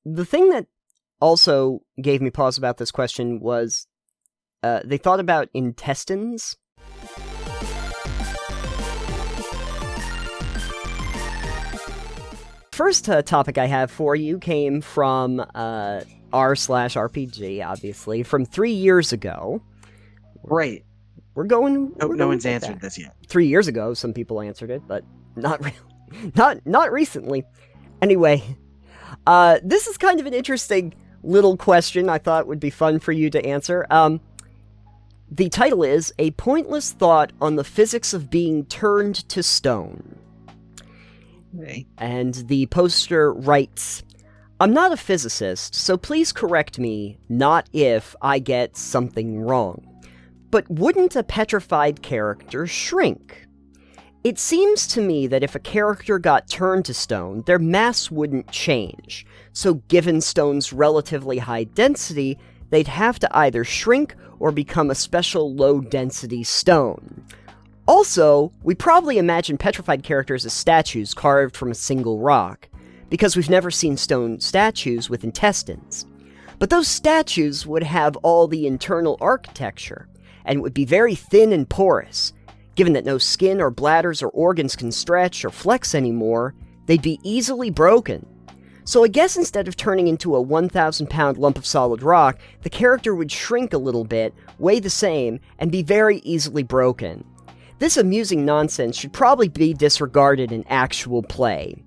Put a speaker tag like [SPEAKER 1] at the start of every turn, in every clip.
[SPEAKER 1] the thing that also gave me pause about this question was they thought about intestines. First topic I have for you came from r/RPG, obviously, from 3 years ago.
[SPEAKER 2] Right.
[SPEAKER 1] We're going.
[SPEAKER 2] No one's answered this yet.
[SPEAKER 1] 3 years ago, some people answered it, but not really, not recently. Anyway, this is kind of an interesting little question I thought would be fun for you to answer. The title is A Pointless Thought on the Physics of Being Turned to Stone.
[SPEAKER 2] Okay.
[SPEAKER 1] And the poster writes, I'm not a physicist, so please correct me, not if I get something wrong. But wouldn't a petrified character shrink? It seems to me that if a character got turned to stone, their mass wouldn't change. So given stone's relatively high density, they'd have to either shrink or become a special low-density stone. Also, we probably imagine petrified characters as statues carved from a single rock, because we've never seen stone statues with intestines. But those statues would have all the internal architecture, and would be very thin and porous. Given that no skin or bladders or organs can stretch or flex anymore, they'd be easily broken. So I guess instead of turning into a 1,000-pound lump of solid rock, the character would shrink a little bit, weigh the same, and be very easily broken. This amusing nonsense should probably be disregarded in actual play.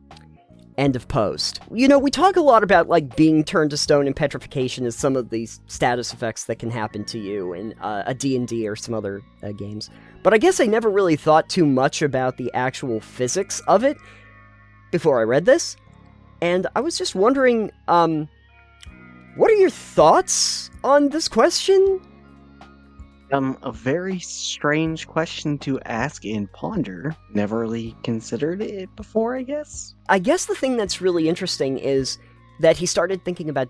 [SPEAKER 1] End of post. You know, we talk a lot about, like, being turned to stone and petrification as some of these status effects that can happen to you in a D&D or some other games. But I guess I never really thought too much about the actual physics of it before I read this. And I was just wondering, what are your thoughts on this question?
[SPEAKER 2] A very strange question to ask and ponder. Never really considered it before, I guess.
[SPEAKER 1] I guess the thing that's really interesting is that he started thinking about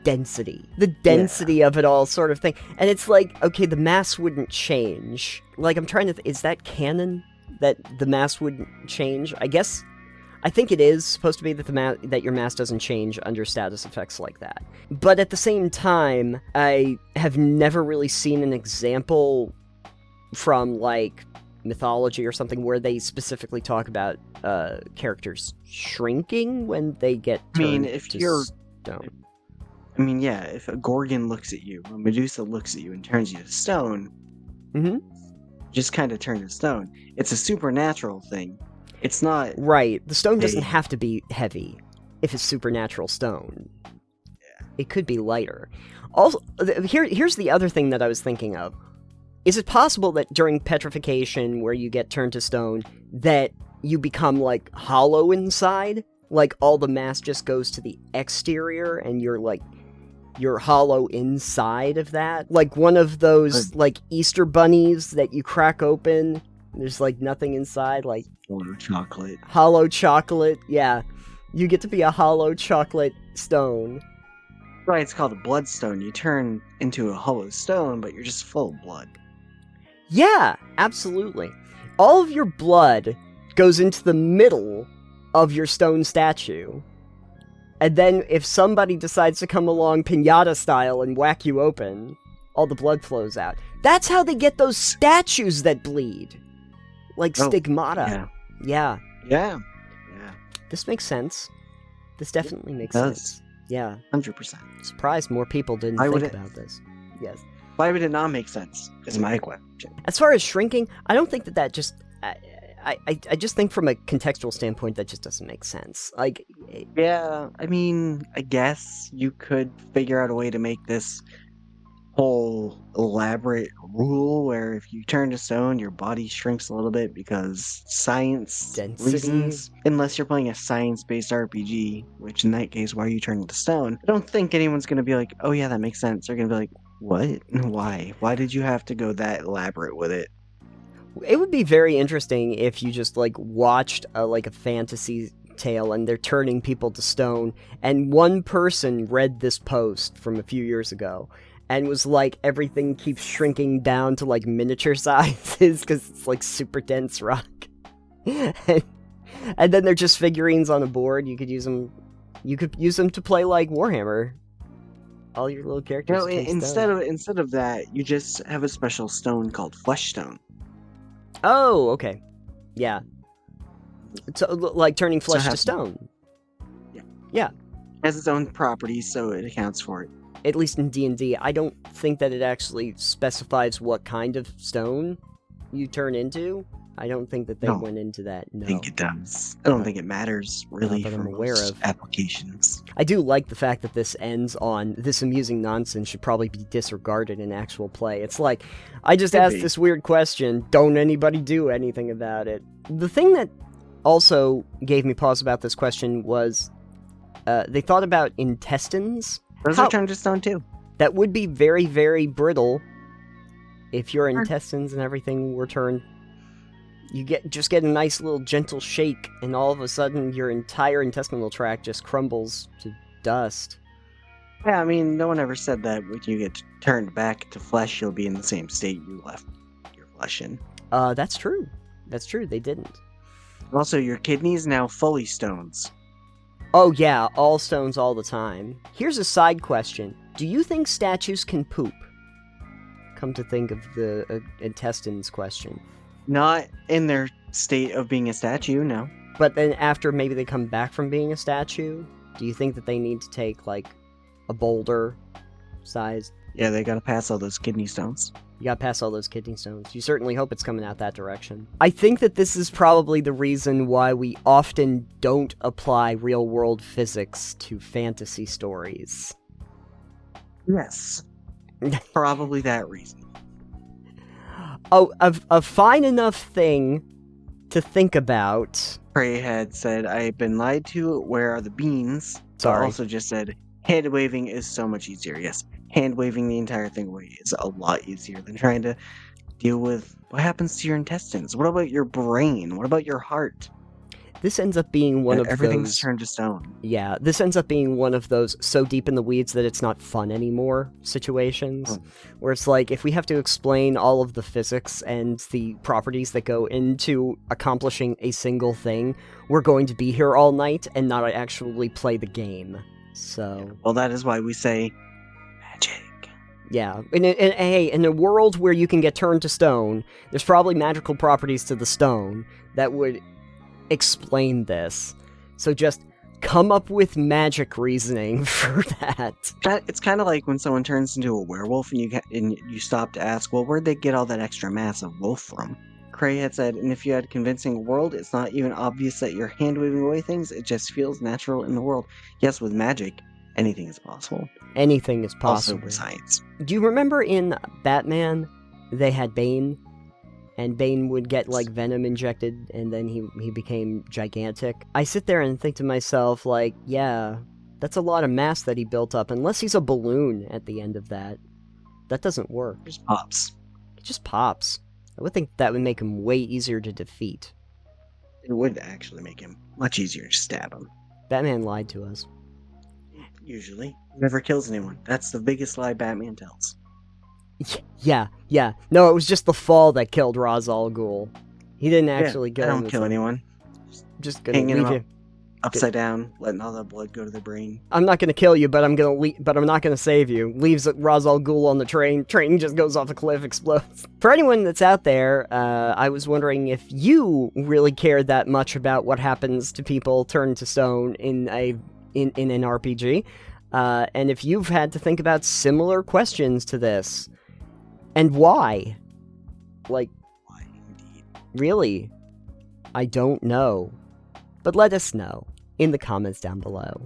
[SPEAKER 1] density. The density of it all sort of thing. And it's like, okay, the mass wouldn't change. Like, I'm trying to is that canon? That the mass wouldn't change? I think it is supposed to be that that your mass doesn't change under status effects like that. But at the same time, I have never really seen an example from, like, mythology or something where they specifically talk about characters shrinking when they get turned to stone.
[SPEAKER 2] I mean, yeah, if a Gorgon looks at you, a Medusa looks at you and turns you to stone, just kind of turn to stone. It's a supernatural thing. It's not...
[SPEAKER 1] Right. The stone doesn't have to be heavy if it's supernatural stone.
[SPEAKER 2] Yeah.
[SPEAKER 1] It could be lighter. Also, here's the other thing that I was thinking of. Is it possible that during petrification, where you get turned to stone, that you become, like, hollow inside? Like, all the mass just goes to the exterior, and you're hollow inside of that? Like one of those, like, Easter bunnies that you crack open... There's, like, nothing inside, like... Hollow chocolate, yeah. You get to be a hollow chocolate stone.
[SPEAKER 2] Right, it's called a bloodstone. You turn into a hollow stone, but you're just full of blood.
[SPEAKER 1] Yeah, absolutely. All of your blood goes into the middle of your stone statue. And then if somebody decides to come along piñata style and whack you open, all the blood flows out. That's how they get those statues that bleed. Like stigmata. Yeah. This makes sense. This definitely makes sense. Yeah.
[SPEAKER 2] 100%.
[SPEAKER 1] Surprised more people didn't think about this. Yes.
[SPEAKER 2] Why would it not make sense? Is my question.
[SPEAKER 1] As far as shrinking, I don't think that just... I just think from a contextual standpoint that just doesn't make sense. Like...
[SPEAKER 2] Yeah, I mean, I guess you could figure out a way to make this whole elaborate rule where if you turn to stone, your body shrinks a little bit because science reasons. Unless you're playing a science-based RPG, which in that case, why are you turning to stone? I don't think anyone's going to be like, oh yeah, that makes sense. They're going to be like, what? Why? Why did you have to go that elaborate with it?
[SPEAKER 1] It would be very interesting if you just, like, watched a fantasy tale and they're turning people to stone, and one person read this post from a few years ago and was like, everything keeps shrinking down to, like, miniature sizes because it's, like, super dense rock. And then they're just figurines on a board. You could use them You could use them to play like Warhammer. All your little characters.
[SPEAKER 2] No,
[SPEAKER 1] turn stone.
[SPEAKER 2] instead of that, you just have a special stone called flesh stone.
[SPEAKER 1] Oh, okay. Yeah. So, like turning flesh to
[SPEAKER 2] have-
[SPEAKER 1] stone.
[SPEAKER 2] Yeah.
[SPEAKER 1] Yeah.
[SPEAKER 2] It has its own properties, so it accounts for it.
[SPEAKER 1] At least in D&D, I don't think that it actually specifies what kind of stone you turn into. I don't think that they
[SPEAKER 2] No.
[SPEAKER 1] went into that. No.
[SPEAKER 2] I think it does. I don't think it matters really
[SPEAKER 1] that
[SPEAKER 2] for
[SPEAKER 1] I'm aware
[SPEAKER 2] most
[SPEAKER 1] of.
[SPEAKER 2] applications.
[SPEAKER 1] I do like the fact that this ends on this amusing nonsense should probably be disregarded in actual play. It's like, I just
[SPEAKER 2] Could
[SPEAKER 1] asked
[SPEAKER 2] be.
[SPEAKER 1] this weird question, don't anybody do anything about it? The thing that also gave me pause about this question was they thought about intestines.
[SPEAKER 2] Those
[SPEAKER 1] How-
[SPEAKER 2] are turned to stone too.
[SPEAKER 1] That would be very, very brittle if your
[SPEAKER 2] Sure.
[SPEAKER 1] intestines and everything were turned. You just get a nice little gentle shake, and all of a sudden your entire intestinal tract just crumbles to dust.
[SPEAKER 2] Yeah, I mean, no one ever said that when you get turned back to flesh, you'll be in the same state you left your flesh in.
[SPEAKER 1] That's true. That's true, they didn't.
[SPEAKER 2] Also, your kidneys now fully stones.
[SPEAKER 1] Oh yeah, all stones all the time. Here's a side question. Do you think statues can poop? Come to think of the intestines question.
[SPEAKER 2] Not in their state of being a statue, no.
[SPEAKER 1] But then after maybe they come back from being a statue, do you think that they need to take, like, a boulder sized?
[SPEAKER 2] Yeah, they gotta pass all those kidney stones.
[SPEAKER 1] You gotta pass all those kidney stones. You certainly hope it's coming out that direction. I think that this is probably the reason why we often don't apply real-world physics to fantasy stories.
[SPEAKER 2] Yes. Probably that reason.
[SPEAKER 1] Oh, a fine enough thing to think about.
[SPEAKER 2] Prey had said, I've been lied to, where are the beans?
[SPEAKER 1] Sorry.
[SPEAKER 2] Also just said, hand waving is so much easier. Yes, hand waving the entire thing away is a lot easier than trying to deal with what happens to your intestines. What about your brain? What about your heart?
[SPEAKER 1] This ends up being one of
[SPEAKER 2] Everything's
[SPEAKER 1] those...
[SPEAKER 2] turned to stone.
[SPEAKER 1] Yeah, this ends up being one of those so deep in the weeds that it's not fun anymore situations. Where it's like, if we have to explain all of the physics and the properties that go into accomplishing a single thing, we're going to be here all night and not actually play the game. So...
[SPEAKER 2] Well, that is why we say magic.
[SPEAKER 1] Yeah, hey, in a world where you can get turned to stone, there's probably magical properties to the stone that would explain this. So just come up with magic reasoning for that.
[SPEAKER 2] It's kind of like when someone turns into a werewolf and you stop to ask, well, where'd they get all that extra mass of wolf from? Cray had said, and if you had a convincing world, it's not even obvious that you're hand-waving away things, it just feels natural in the world. Yes, with magic, anything is possible.
[SPEAKER 1] Anything is
[SPEAKER 2] Also
[SPEAKER 1] possible.
[SPEAKER 2] with science.
[SPEAKER 1] Do you remember in Batman, they had Bane? And Bane would get, like, venom injected, and then he became gigantic. I sit there and think to myself, like, yeah, that's a lot of mass that he built up, unless he's a balloon at the end of that. That doesn't work.
[SPEAKER 2] Just pops.
[SPEAKER 1] It just pops. I would think that would make him way easier to defeat.
[SPEAKER 2] It would actually make him much easier to stab him.
[SPEAKER 1] Batman lied to us.
[SPEAKER 2] Usually. Never kills anyone. That's the biggest lie Batman tells.
[SPEAKER 1] Yeah. No, it was just the fall that killed Ra's al Ghul. He didn't actually
[SPEAKER 2] I
[SPEAKER 1] kill him.
[SPEAKER 2] don't
[SPEAKER 1] It's
[SPEAKER 2] kill
[SPEAKER 1] like,
[SPEAKER 2] anyone.
[SPEAKER 1] Just gonna
[SPEAKER 2] Hanging
[SPEAKER 1] leave
[SPEAKER 2] him
[SPEAKER 1] you.
[SPEAKER 2] Upside down, letting all the blood go to the brain.
[SPEAKER 1] I'm not gonna kill you, but I'm not gonna save you. Leaves Ra's al Ghul on the train. Train just goes off a cliff, explodes. For anyone that's out there, I was wondering if you really cared that much about what happens to people turned to stone in an RPG, and if you've had to think about similar questions to this, and why. Like,
[SPEAKER 2] Why, indeed.
[SPEAKER 1] really, I don't know. But let us know in the comments down below.